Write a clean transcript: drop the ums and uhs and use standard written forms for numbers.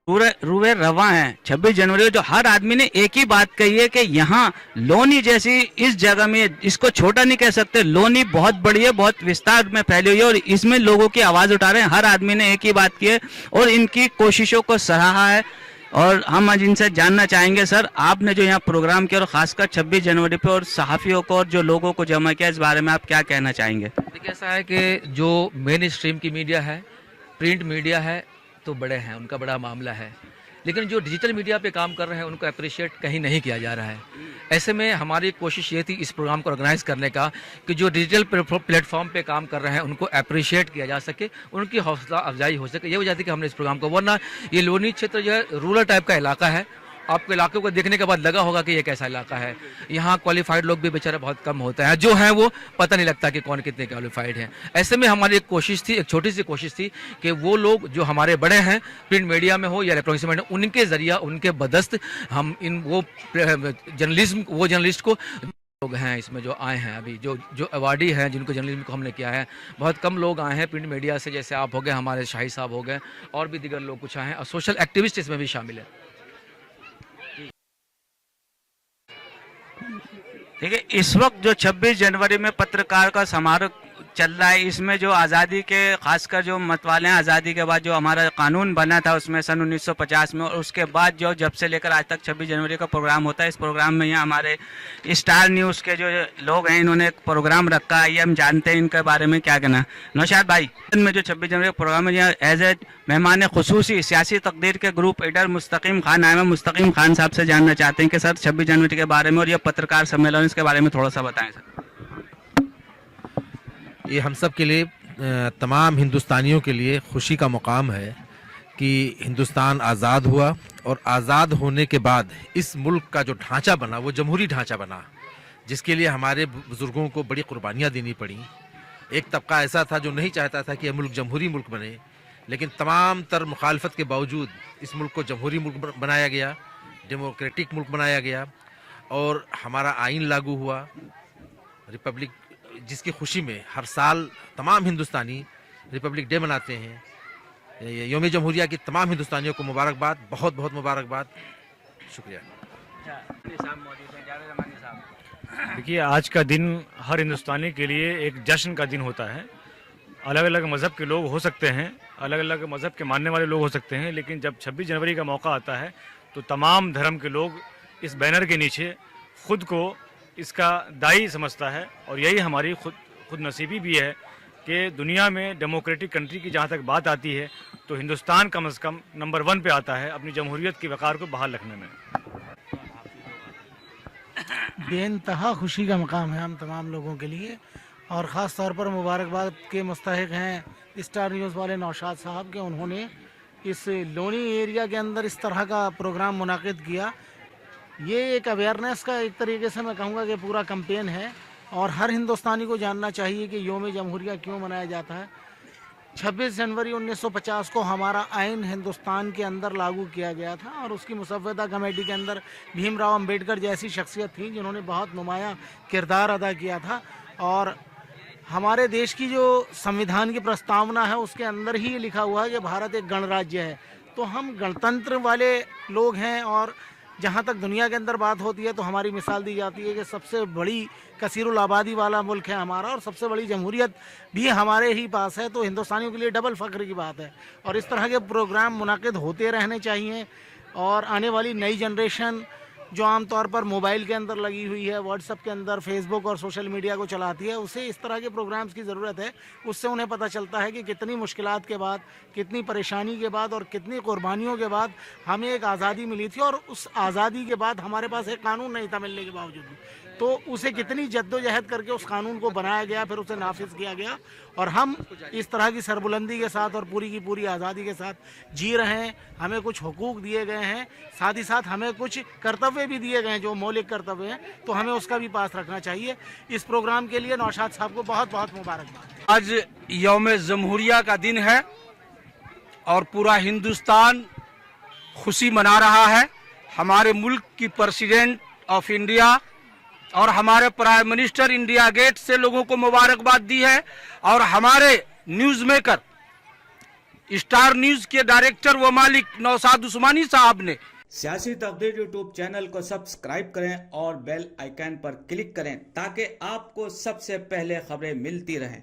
रुए रवा हैं 26 जनवरी को, जो हर आदमी ने एक ही बात कही है कि यहाँ लोनी जैसी इस जगह में, इसको छोटा नहीं कह सकते, लोनी बहुत बड़ी है, बहुत विस्तार में फैली हुई है और इसमें लोगों की आवाज उठा रहे हैं। हर आदमी ने एक ही बात की है और इनकी कोशिशों को सराहा है। और हम आज इनसे जानना चाहेंगे, सर आपने जो यहाँ प्रोग्राम किया और खासकर 26 जनवरी पे और सहाफ़ियों को और जो लोगों को जमा किया, इस बारे में आप क्या कहना चाहेंगे? देखिए, ऐसा है कि जो मेन स्ट्रीम की मीडिया है, प्रिंट मीडिया है, तो बड़े हैं, उनका बड़ा मामला है, लेकिन जो डिजिटल मीडिया पे काम कर रहे हैं उनको अप्रिशिएट कहीं नहीं किया जा रहा है। ऐसे में हमारी कोशिश ये थी इस प्रोग्राम को ऑर्गेनाइज करने का कि जो डिजिटल प्लेटफॉर्म पे काम कर रहे हैं उनको अप्रिशिएट किया जा सके, उनकी हौसला अफजाई हो सके। ये वजह थी कि हमने इस प्रोग्राम को, वरना ये लोनी क्षेत्र जो है रूरल टाइप का इलाका है। आपको इलाके को देखने के बाद लगा होगा कि ये कैसा इलाका है। यहाँ क्वालिफाइड लोग भी बेचारा बहुत कम होते हैं, जो हैं वो पता नहीं लगता कि कौन कितने क्वालिफाइड हैं। ऐसे में हमारी एक कोशिश थी, एक छोटी सी कोशिश थी कि वो लोग जो हमारे बड़े हैं, प्रिंट मीडिया में हो या इलेक्ट्रॉनिक्स मीडिया, उनके जरिया, उनके बदस्त हम इन वो जर्नलिस्ट को लोग हैं इसमें जो आए हैं, अभी जो अवार्डी हैं जिनको जर्नलिज्म को हमने किया है, बहुत कम लोग आए हैं प्रिंट मीडिया से। जैसे आप हो गए, हमारे शाही साहब हो गए, और भी दीगर लोग कुछ आए हैं, और सोशल एक्टिविस्ट इसमें भी शामिल है। ठीक है, इस वक्त जो 26 जनवरी में पत्रकार का समारोह चल रहा है, इसमें जो आज़ादी के, खासकर जो मतवाले हैं, आज़ादी के बाद जो हमारा कानून बना था उसमें सन 1950 में, और उसके बाद जो जब से लेकर आज तक 26 जनवरी का प्रोग्राम होता है, इस प्रोग्राम में यहाँ हमारे स्टार न्यूज़ के जो लोग हैं, इन्होंने एक प्रोग्राम रखा है, ये हम जानते हैं इनके बारे में क्या कहना। नौशाद भाई, में जो 26 जनवरी का प्रोग्राम है, यहाँ एज ए मेहमान खुसूसी सियासी तकदीर के ग्रुप एडर मुस्तकीम खान आए हैं। मुस्तकीम खान साहब से जानना चाहते हैं कि सर 26 जनवरी के बारे में और ये पत्रकार सम्मेलन, इसके बारे में थोड़ा सा बताएं सर। ये हम सब के लिए, तमाम हिंदुस्तानियों के लिए खुशी का मुकाम है कि हिंदुस्तान आज़ाद हुआ, और आज़ाद होने के बाद इस मुल्क का जो ढांचा बना वो जमहूरी ढांचा बना, जिसके लिए हमारे बुज़ुर्गों को बड़ी कुर्बानियाँ देनी पड़ी। एक तबका ऐसा था जो नहीं चाहता था कि यह मुल्क जमहूरी मुल्क बने, लेकिन तमाम तर मुखालफत के बावजूद इस मुल्क को जमहूरी मुल्क बनाया गया, डेमोक्रेटिक मुल्क बनाया गया, और हमारा आइन लागू हुआ, रिपब्लिक, जिसकी खुशी में हर साल तमाम हिंदुस्तानी रिपब्लिक डे मनाते हैं। यौम जमहूरिया की तमाम हिंदुस्तानियों को मुबारकबाद, बहुत बहुत मुबारकबाद, शुक्रिया। देखिए, आज का दिन हर हिंदुस्तानी के लिए एक जश्न का दिन होता है। अलग अलग मज़हब के लोग हो सकते हैं, अलग अलग मज़हब के मानने वाले लोग हो सकते हैं, लेकिन जब 26 जनवरी का मौका आता है तो तमाम धर्म के लोग इस बैनर के नीचे खुद को इसका दाई समझता है। और यही हमारी खुद नसीबी भी है कि दुनिया में डेमोक्रेटिक कंट्री की जहाँ तक बात आती है तो हिंदुस्तान कम से कम नंबर 1 पे आता है अपनी जमहूरियत की वक़ार को बहाल रखने में। बेइंतहा खुशी का मकाम है हम तमाम लोगों के लिए, और ख़ास तौर पर मुबारकबाद के मुस्तहिक हैं स्टार न्यूज़ वाले नौशाद साहब के। उन्होंने इस लोनी एरिया के अंदर इस तरह का प्रोग्राम मुनाकिद किया। ये एक अवेयरनेस का एक तरीके से मैं कहूँगा कि पूरा कैंपेन है, और हर हिंदुस्तानी को जानना चाहिए कि योम जमहूरिया क्यों मनाया जाता है। 26 जनवरी 1950 को हमारा आइन हिंदुस्तान के अंदर लागू किया गया था, और उसकी मुसव्वदा कमेटी के अंदर भीमराव अंबेडकर जैसी शख्सियत थी जिन्होंने बहुत नुमायाँ किरदार अदा किया था। और हमारे देश की जो संविधान की प्रस्तावना है उसके अंदर ही ये लिखा हुआ है कि भारत एक गणराज्य है। तो हम गणतंत्र वाले लोग हैं, और जहाँ तक दुनिया के अंदर बात होती है तो हमारी मिसाल दी जाती है कि सबसे बड़ी कसीरुल आबादी वाला मुल्क है हमारा, और सबसे बड़ी जमहूरियत भी हमारे ही पास है। तो हिंदुस्तानियों के लिए डबल फ़ख्र की बात है, और इस तरह के प्रोग्राम मुनाकिद होते रहने चाहिए। और आने वाली नई जनरेशन जो आमतौर पर मोबाइल के अंदर लगी हुई है, व्हाट्सएप के अंदर, फेसबुक और सोशल मीडिया को चलाती है, उसे इस तरह के प्रोग्राम्स की ज़रूरत है। उससे उन्हें पता चलता है कि कितनी मुश्किलात के बाद, कितनी परेशानी के बाद और कितनी कुर्बानियों के बाद हमें एक आज़ादी मिली थी, और उस आज़ादी के बाद हमारे पास एक कानून नहीं था मिलने के बावजूद भी, तो उसे कितनी जद्दोजहद करके उस कानून को बनाया गया, फिर उसे नाफिज किया गया, और हम इस तरह की सरबुलंदी के साथ और पूरी की पूरी आज़ादी के साथ जी रहे हैं। हमें कुछ हुकूक दिए गए हैं, साथ ही साथ हमें कुछ कर्तव्य भी दिए गए हैं जो मौलिक कर्तव्य हैं, तो हमें उसका भी पास रखना चाहिए। इस प्रोग्राम के लिए नौशाद साहब को बहुत बहुत मुबारकबाद। आज यौम जमहूरिया का दिन है और पूरा हिंदुस्तान खुशी मना रहा है। हमारे मुल्क की प्रेसिडेंट ऑफ इंडिया और हमारे प्राइम मिनिस्टर इंडिया गेट से लोगों को मुबारकबाद दी है, और हमारे न्यूज़ मेकर स्टार न्यूज के डायरेक्टर व मालिक नौशाद उस्मानी साहब ने। सियासी तकदीर यूट्यूब चैनल को सब्सक्राइब करें और बेल आइकन पर क्लिक करें ताकि आपको सबसे पहले खबरें मिलती रहें।